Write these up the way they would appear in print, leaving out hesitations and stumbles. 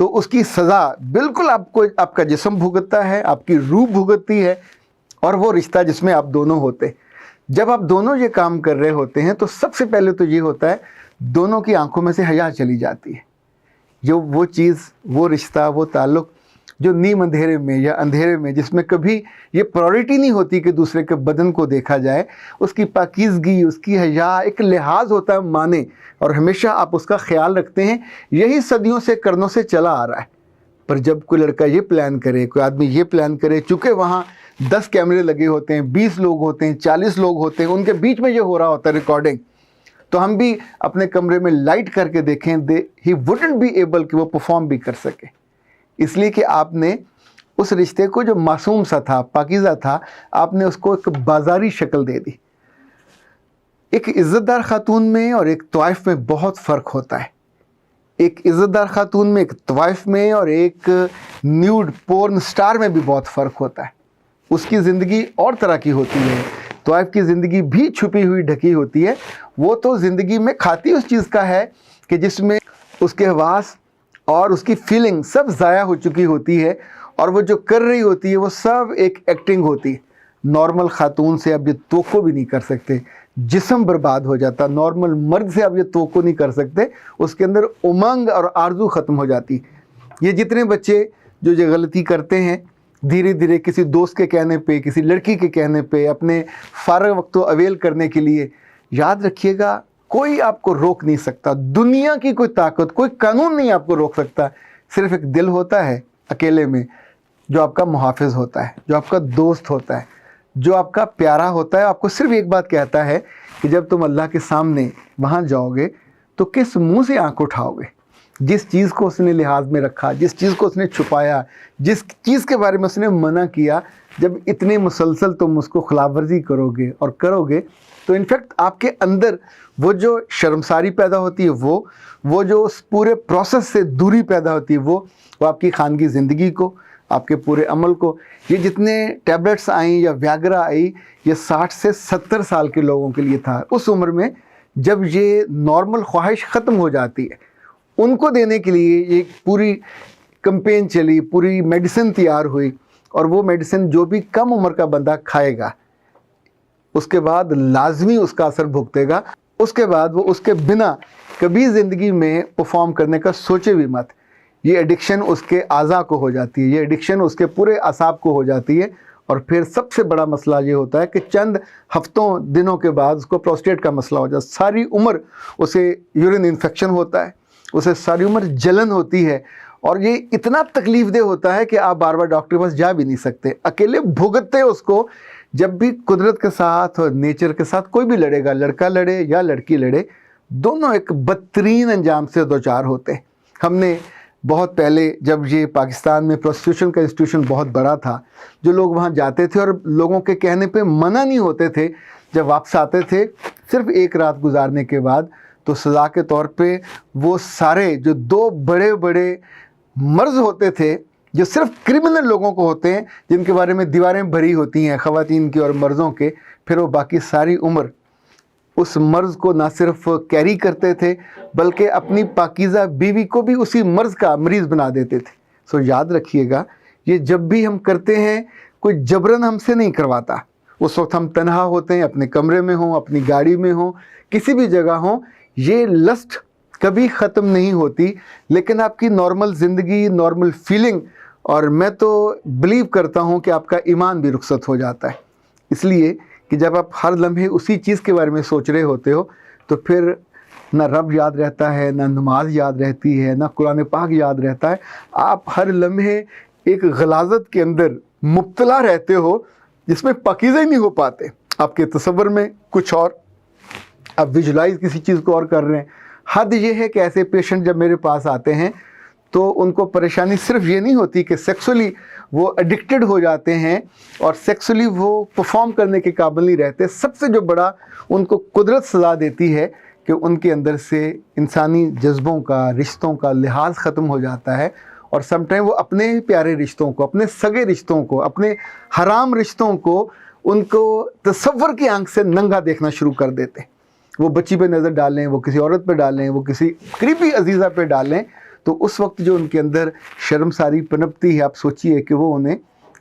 تو اس کی سزا بالکل آپ کا جسم بھگتتا ہے، آپ کی روح بھگتتی ہے، اور وہ رشتہ جس میں آپ دونوں ہوتے، جب آپ دونوں یہ کام کر رہے ہوتے ہیں تو سب سے پہلے تو یہ ہوتا ہے دونوں کی آنکھوں میں سے حیا چلی جاتی ہے۔ جو وہ چیز، وہ رشتہ، وہ تعلق جو نیم اندھیرے میں یا اندھیرے میں، جس میں کبھی یہ پرائورٹی نہیں ہوتی کہ دوسرے کے بدن کو دیکھا جائے، اس کی پاکیزگی، اس کی حیا، ایک لحاظ ہوتا ہے مانے، اور ہمیشہ آپ اس کا خیال رکھتے ہیں، یہی صدیوں سے کرنوں سے چلا آ رہا ہے۔ پر جب کوئی لڑکا یہ پلان کرے، کوئی آدمی یہ پلان کرے، چونکہ وہاں 10 کیمرے لگے ہوتے ہیں، 20 لوگ ہوتے ہیں، 40 لوگ ہوتے ہیں، ان کے بیچ میں یہ ہو رہا ہوتا ہے ریکارڈنگ، تو ہم بھی اپنے کمرے میں لائٹ کر کے دیکھیں، ہی وڈنٹ بی ایبل کہ وہ پرفارم بھی کر سکے، اس لیے کہ آپ نے اس رشتے کو جو معصوم سا تھا، پاکیزہ تھا، آپ نے اس کو ایک بازاری شکل دے دی۔ ایک عزت دار خاتون میں اور ایک طوائف میں بہت فرق ہوتا ہے۔ ایک عزت دار خاتون میں، ایک طوائف میں، اور ایک نیوڈ پورن سٹار میں بھی بہت فرق ہوتا ہے۔ اس کی زندگی اور طرح کی ہوتی ہے، طوائف کی زندگی بھی چھپی ہوئی ڈھکی ہوتی ہے۔ وہ تو زندگی میں کھاتی اس چیز کا ہے کہ جس میں اس کے حواس اور اس کی فیلنگ سب ضائع ہو چکی ہوتی ہے، اور وہ جو کر رہی ہوتی ہے وہ سب ایک ایکٹنگ ہوتی ہے۔ نارمل خاتون سے آپ یہ توقع بھی نہیں کر سکتے، جسم برباد ہو جاتا۔ نارمل مرد سے آپ یہ توقع نہیں کر سکتے، اس کے اندر امنگ اور آرزو ختم ہو جاتی۔ یہ جتنے بچے جو یہ غلطی کرتے ہیں، دھیرے دھیرے کسی دوست کے کہنے پہ، کسی لڑکی کے کہنے پہ، اپنے فارغ وقت کو اویل کرنے کے لیے، یاد رکھیے گا کوئی آپ کو روک نہیں سکتا، دنیا کی کوئی طاقت، کوئی قانون نہیں آپ کو روک سکتا۔ صرف ایک دل ہوتا ہے اکیلے میں جو آپ کا محافظ ہوتا ہے، جو آپ کا دوست ہوتا ہے، جو آپ کا پیارا ہوتا ہے، آپ کو صرف ایک بات کہتا ہے کہ جب تم اللہ کے سامنے وہاں جاؤ گے تو کس منہ سے آنکھ اٹھاؤ گے؟ جس چیز کو اس نے لحاظ میں رکھا، جس چیز کو اس نے چھپایا، جس چیز کے بارے میں اس نے منع کیا، جب اتنے مسلسل تم اس کو خلاف ورزی کرو گے اور کرو گے تو انفیکٹ آپ کے اندر وہ جو شرمساری پیدا ہوتی ہے، وہ جو اس پورے پروسیس سے دوری پیدا ہوتی ہے، وہ آپ کی خانگی زندگی کو، آپ کے پورے عمل کو، یہ جتنے ٹیبلٹس آئیں یا ویاگرا آئی، یہ 60 سے 70 سال کے لوگوں کے لیے تھا۔ اس عمر میں جب یہ نارمل خواہش ختم ہو جاتی ہے، ان کو دینے کے لیے ایک پوری کمپین چلی، پوری میڈیسن تیار ہوئی، اور وہ میڈیسن جو بھی کم عمر کا بندہ کھائے گا اس کے بعد لازمی اس کا اثر بھگتے گا، اس کے بعد وہ اس کے بنا کبھی زندگی میں پرفارم کرنے کا سوچے بھی مت۔ یہ ایڈکشن اس کے اعضاء کو ہو جاتی ہے، یہ ایڈکشن اس کے پورے اعصاب کو ہو جاتی ہے، اور پھر سب سے بڑا مسئلہ یہ ہوتا ہے کہ چند ہفتوں دنوں کے بعد اس کو پروسٹیٹ کا مسئلہ ہو جاتا ہے۔ ساری عمر اسے یورین انفیکشن ہوتا ہے، اسے ساری عمر جلن ہوتی ہے، اور یہ اتنا تکلیف دہ ہوتا ہے کہ آپ بار بار ڈاکٹر کے پاس جا بھی نہیں سکتے، اکیلے بھگتتے اس کو۔ جب بھی قدرت کے ساتھ اور نیچر کے ساتھ کوئی بھی لڑے گا، لڑکا لڑے یا لڑکی لڑے، دونوں ایک بدترین انجام سے دوچار ہوتے ہیں۔ ہم نے بہت پہلے جب یہ پاکستان میں پروسٹیوشن کا انسٹیٹیوشن بہت بڑا تھا، جو لوگ وہاں جاتے تھے اور لوگوں کے کہنے پہ منع نہیں ہوتے تھے، جب واپس آتے تھے صرف ایک رات گزارنے کے بعد، تو سزا کے طور پہ وہ سارے جو 2 بڑے بڑے مرض ہوتے تھے جو صرف کرمنل لوگوں کو ہوتے ہیں، جن کے بارے میں دیواریں بھری ہوتی ہیں خواتین کی اور مرضوں کے، پھر وہ باقی ساری عمر اس مرض کو نہ صرف کیری کرتے تھے بلکہ اپنی پاکیزہ بیوی کو بھی اسی مرض کا مریض بنا دیتے تھے۔ سو یاد رکھیے گا، یہ جب بھی ہم کرتے ہیں کوئی جبرن ہم سے نہیں کرواتا۔ اس وقت ہم تنہا ہوتے ہیں، اپنے کمرے میں ہوں، اپنی گاڑی میں ہوں، کسی بھی جگہ ہوں، یہ لسٹ کبھی ختم نہیں ہوتی، لیکن آپ کی نارمل زندگی، نارمل فیلنگ، اور میں تو بلیو کرتا ہوں کہ آپ کا ایمان بھی رخصت ہو جاتا ہے، اس لیے کہ جب آپ ہر لمحے اسی چیز کے بارے میں سوچ رہے ہوتے ہو تو پھر نہ رب یاد رہتا ہے، نہ نماز یاد رہتی ہے، نہ قرآن پاک یاد رہتا ہے۔ آپ ہر لمحے ایک غلاظت کے اندر مبتلا رہتے ہو جس میں پاکیزہ ہی نہیں ہو پاتے۔ آپ کے تصور میں کچھ اور، آپ ویژولائز کسی چیز کو اور کر رہے ہیں۔ حد یہ ہے کہ ایسے پیشنٹ جب میرے پاس آتے ہیں تو ان کو پریشانی صرف یہ نہیں ہوتی کہ سیکسولی وہ ایڈکٹڈ ہو جاتے ہیں اور سیکسولی وہ پرفارم کرنے کے قابل نہیں رہتے، سب سے جو بڑا ان کو قدرت سزا دیتی ہے کہ ان کے اندر سے انسانی جذبوں کا، رشتوں کا لحاظ ختم ہو جاتا ہے، اور سم ٹائم وہ اپنے پیارے رشتوں کو، اپنے سگے رشتوں کو، اپنے حرام رشتوں کو، ان کو تصور کی آنکھ سے ننگا دیکھنا شروع کر دیتے۔ وہ بچی پہ نظر ڈالیں، وہ کسی عورت پہ ڈالیں، وہ کسی قریبی عزیزہ پہ ڈالیں، تو اس وقت جو ان کے اندر شرمساری پنپتی ہے، آپ سوچئے کہ وہ انہیں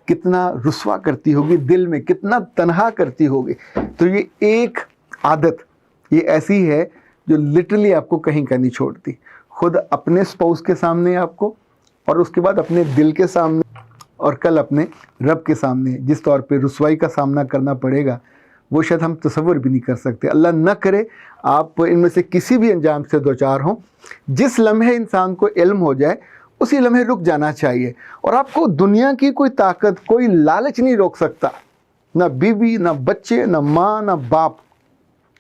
کتنا رسوا کرتی ہوگی، دل میں کتنا تنہا کرتی ہوگی۔ تو یہ ایک عادت یہ ایسی ہے جو لٹرلی آپ کو کہیں کا نہیں چھوڑتی، خود اپنے اسپاؤس کے سامنے آپ کو، اور اس کے بعد اپنے دل کے سامنے، اور کل اپنے رب کے سامنے جس طور پہ رسوائی کا سامنا کرنا پڑے گا وہ شاید ہم تصور بھی نہیں کر سکتے۔ اللہ نہ کرے آپ ان میں سے کسی بھی انجام سے دوچار ہوں۔ جس لمحے انسان کو علم ہو جائے اسی لمحے رک جانا چاہیے، اور آپ کو دنیا کی کوئی طاقت، کوئی لالچ نہیں روک سکتا، نہ بیوی، نہ بچے، نہ ماں، نہ باپ۔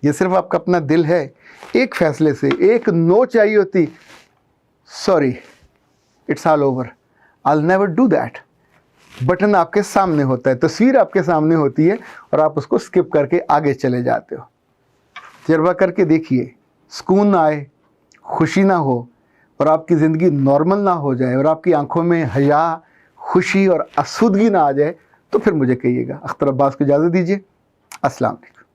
یہ صرف آپ کا اپنا دل ہے۔ ایک فیصلے سے ایک نو چاہیے ہوتی، sorry it's all over, I'll never do that۔ Button آپ کے سامنے ہوتا ہے، تصویر آپ کے سامنے ہوتی ہے، اور آپ اس کو سکپ کر کے آگے چلے جاتے ہو۔ تجربہ کر کے دیکھیے، سکون نہ آئے، خوشی نہ ہو، اور آپ کی زندگی نارمل نہ ہو جائے، اور آپ کی آنکھوں میں حیا، خوشی اور آسودگی نہ آ جائے، تو پھر مجھے کہیے گا۔ اختر عباس کو اجازت دیجیے۔ السلام علیکم۔